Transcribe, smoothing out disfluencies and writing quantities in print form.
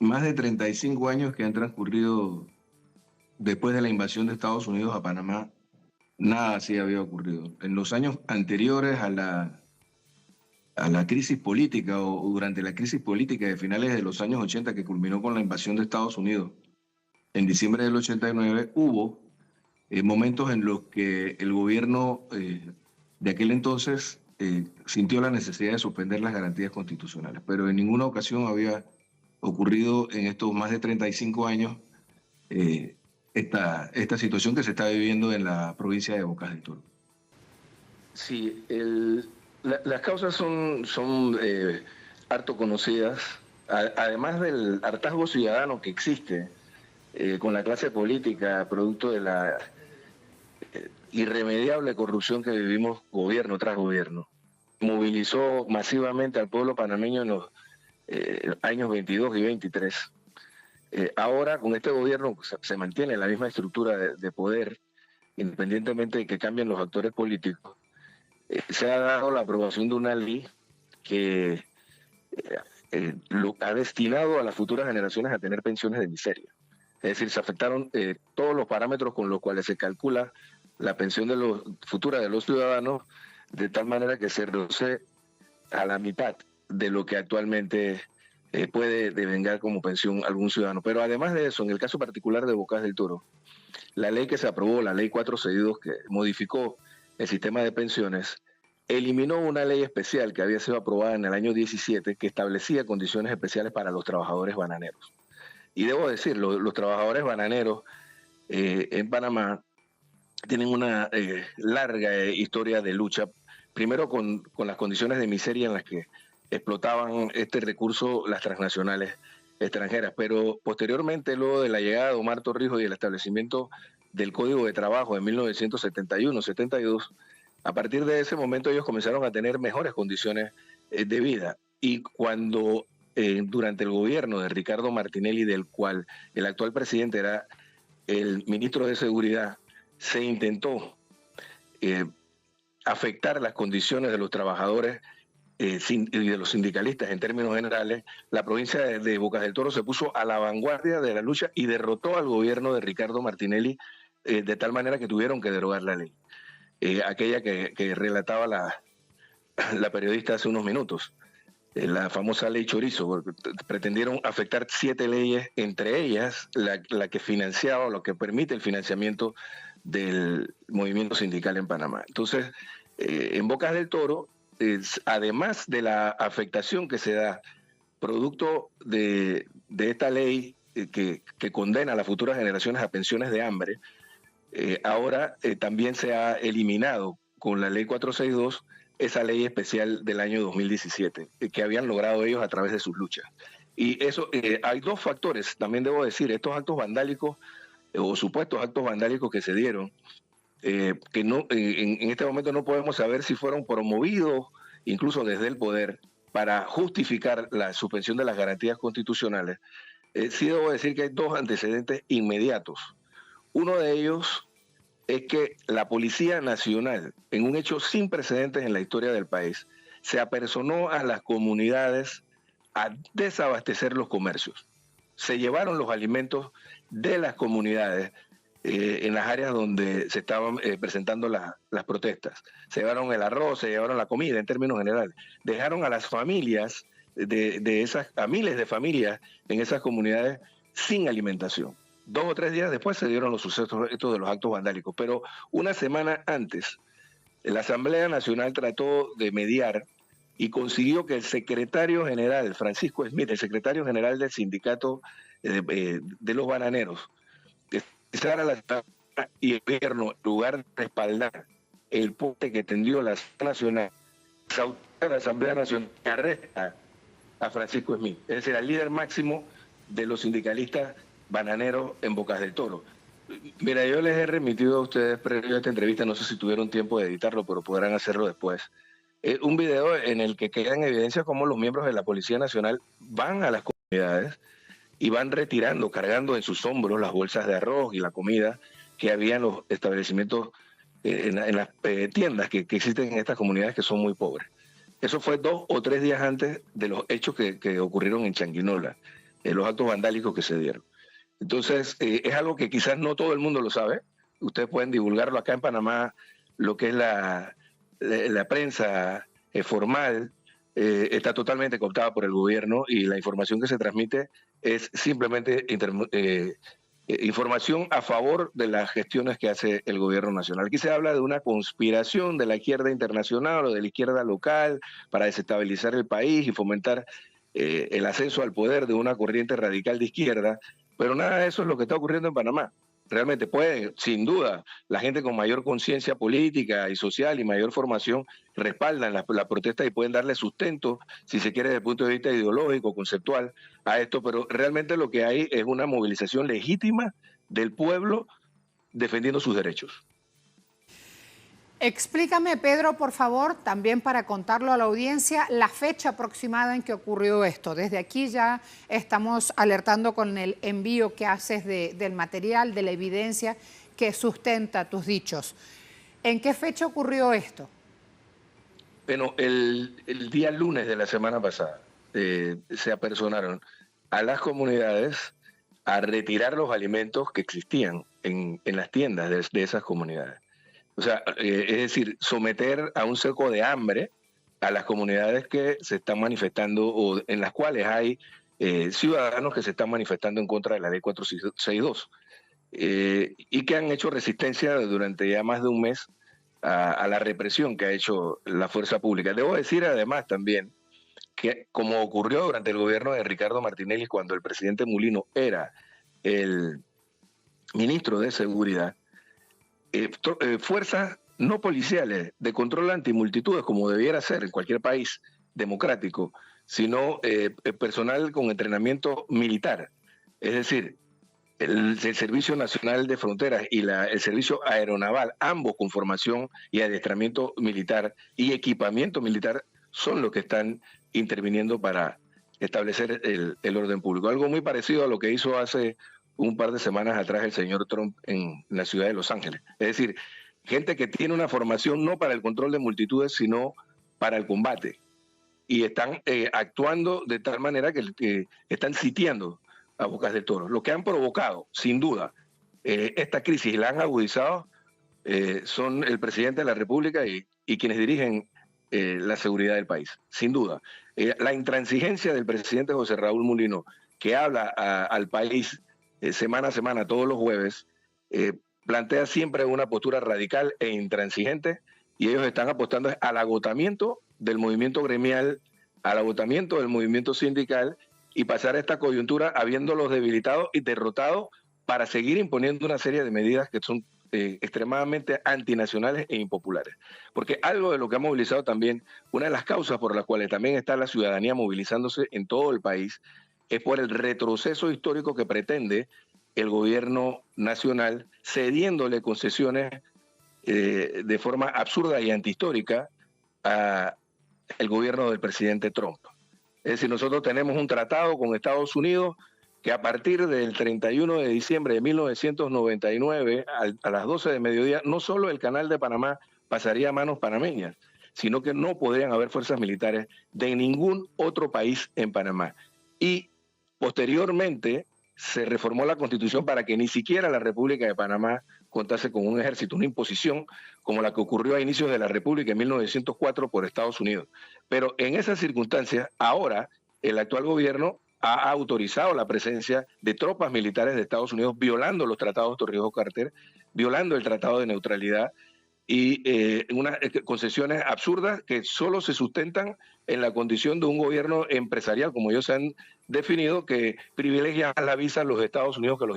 más de 35 años que han transcurrido después de la invasión de Estados Unidos a Panamá, nada así había ocurrido. En los años anteriores a la crisis política o durante la crisis política de finales de los años 80 que culminó con la invasión de Estados Unidos, en diciembre del 89 hubo momentos en los que el gobierno de aquel entonces sintió la necesidad de suspender las garantías constitucionales, pero en ninguna ocasión había ocurrido en estos más de 35 años eh, esta situación que se está viviendo en la provincia de Bocas del Toro. Sí, las causas son harto conocidas, además del hartazgo ciudadano que existe con la clase política, producto de la irremediable corrupción que vivimos gobierno tras gobierno. Movilizó masivamente al pueblo panameño en los años 22 y 23. Ahora, con este gobierno, se mantiene la misma estructura de poder, independientemente de que cambien los actores políticos. Se ha dado la aprobación de una ley que lo ha destinado a las futuras generaciones a tener pensiones de miseria. Es decir, se afectaron todos los parámetros con los cuales se calcula la pensión futura de los ciudadanos, de tal manera que se reduce a la mitad de lo que actualmente puede devengar como pensión algún ciudadano. Pero además de eso, en el caso particular de Bocas del Toro, la ley que se aprobó, la ley 462, que modificó el sistema de pensiones, eliminó una ley especial que había sido aprobada en el año 17 que establecía condiciones especiales para los trabajadores bananeros. Y debo decir, los trabajadores bananeros en Panamá tienen una larga historia de lucha, primero con las condiciones de miseria en las que explotaban este recurso las transnacionales extranjeras, pero posteriormente, luego de la llegada de Omar Torrijos y el establecimiento del Código de Trabajo en 1971-72, a partir de ese momento ellos comenzaron a tener mejores condiciones de vida. Y cuando durante el gobierno de Ricardo Martinelli, del cual el actual presidente era el ministro de Seguridad, se intentó afectar las condiciones de los trabajadores y de los sindicalistas en términos generales, la provincia de Bocas del Toro se puso a la vanguardia de la lucha y derrotó al gobierno de Ricardo Martinelli de tal manera que tuvieron que derogar la ley, aquella que relataba la periodista hace unos minutos, la famosa ley Chorizo, porque pretendieron afectar 7 leyes, entre ellas la que financiaba o lo que permite el financiamiento del movimiento sindical en Panamá. Entonces, en Bocas del Toro, además de la afectación que se da producto de esta ley que condena a las futuras generaciones a pensiones de hambre, ahora también se ha eliminado con la ley 462 esa ley especial del año 2017 que habían logrado ellos a través de sus luchas. Y eso, hay dos factores, también debo decir, estos actos vandálicos o supuestos actos vandálicos que se dieron, que no, en este momento no podemos saber si fueron promovidos incluso desde el poder para justificar la suspensión de las garantías constitucionales. Sí debo decir que hay dos antecedentes inmediatos. Uno de ellos es que la Policía Nacional, en un hecho sin precedentes en la historia del país, se apersonó a las comunidades a desabastecer los comercios. Se llevaron los alimentos de las comunidades en las áreas donde se estaban presentando las protestas. Se llevaron el arroz, se llevaron la comida en términos generales. Dejaron a las familias, a miles de familias en esas comunidades sin alimentación. 2 o 3 días después se dieron los sucesos estos de los actos vandálicos, pero una semana antes la Asamblea Nacional trató de mediar y consiguió que el secretario general, Francisco Smith, el secretario general del sindicato de los bananeros, empezara la y el gobierno, en lugar de respaldar el puente que tendió la Asamblea Nacional, la Asamblea Nacional arresta a Francisco Smith, es decir, al líder máximo de los sindicalistas bananeros en Bocas del Toro. Mira, yo les he remitido a ustedes previo a esta entrevista, no sé si tuvieron tiempo de editarlo, pero podrán hacerlo después. Un video en el que queda en evidencia cómo los miembros de la Policía Nacional van a las comunidades y van retirando, cargando en sus hombros las bolsas de arroz y la comida que había en los establecimientos, en las tiendas que existen en estas comunidades que son muy pobres. Eso fue 2 o 3 días antes de los hechos que ocurrieron en Changuinola. los actos vandálicos que se dieron. Entonces, es algo que quizás no todo el mundo lo sabe. Ustedes pueden divulgarlo acá en Panamá, lo que es la prensa formal, está totalmente cooptada por el gobierno y la información que se transmite es simplemente información a favor de las gestiones que hace el gobierno nacional. Aquí se habla de una conspiración de la izquierda internacional o de la izquierda local para desestabilizar el país y fomentar el ascenso al poder de una corriente radical de izquierda, pero nada de eso es lo que está ocurriendo en Panamá. Realmente puede, sin duda, la gente con mayor conciencia política y social y mayor formación respaldan la protesta y pueden darle sustento, si se quiere, desde el punto de vista ideológico, conceptual, a esto, pero realmente lo que hay es una movilización legítima del pueblo defendiendo sus derechos. Explícame, Pedro, por favor, también para contarlo a la audiencia, la fecha aproximada en que ocurrió esto. Desde aquí ya estamos alertando con el envío que haces del material, de la evidencia que sustenta tus dichos. ¿En qué fecha ocurrió esto? Bueno, el día lunes de la semana pasada se apersonaron a las comunidades a retirar los alimentos que existían en las tiendas de esas comunidades. O sea, es decir, someter a un cerco de hambre a las comunidades que se están manifestando o en las cuales hay ciudadanos que se están manifestando en contra de la ley 462 y que han hecho resistencia durante ya más de un mes a la represión que ha hecho la fuerza pública. Debo decir además también que, como ocurrió durante el gobierno de Ricardo Martinelli, cuando el presidente Mulino era el ministro de Seguridad, fuerzas no policiales de control antimultitudes, como debiera ser en cualquier país democrático, sino personal con entrenamiento militar. Es decir, el Servicio Nacional de Fronteras y el Servicio Aeronaval, ambos con formación y adiestramiento militar y equipamiento militar, son los que están interviniendo para establecer el orden público. Algo muy parecido a lo que hizo hace un par de semanas atrás el señor Trump en la ciudad de Los Ángeles. Es decir, gente que tiene una formación no para el control de multitudes, sino para el combate. Y están actuando de tal manera que están sitiando a bocas de toro. Lo que han provocado, sin duda, esta crisis y la han agudizado son el presidente de la República y quienes dirigen la seguridad del país, sin duda. La intransigencia del presidente José Raúl Mulino, que habla al país semana a semana, todos los jueves, plantea siempre una postura radical e intransigente y ellos están apostando al agotamiento del movimiento gremial, al agotamiento del movimiento sindical y pasar esta coyuntura habiéndolos debilitado y derrotado para seguir imponiendo una serie de medidas que son extremadamente antinacionales e impopulares. Porque algo de lo que ha movilizado también, una de las causas por las cuales también está la ciudadanía movilizándose en todo el país, es por el retroceso histórico que pretende el gobierno nacional, cediéndole concesiones de forma absurda y antihistórica al gobierno del presidente Trump. Es decir, nosotros tenemos un tratado con Estados Unidos que a partir del 31 de diciembre de 1999, a las 12 de mediodía, no solo el canal de Panamá pasaría a manos panameñas, sino que no podrían haber fuerzas militares de ningún otro país en Panamá. Y posteriormente se reformó la Constitución para que ni siquiera la República de Panamá contase con un ejército, una imposición como la que ocurrió a inicios de la República en 1904 por Estados Unidos. Pero en esas circunstancias, ahora el actual gobierno ha autorizado la presencia de tropas militares de Estados Unidos violando los tratados Torrijos-Carter, violando el Tratado de Neutralidad y unas concesiones absurdas que solo se sustentan en la condición de un gobierno empresarial, como ellos se han definido, que privilegia la visa a los Estados Unidos que los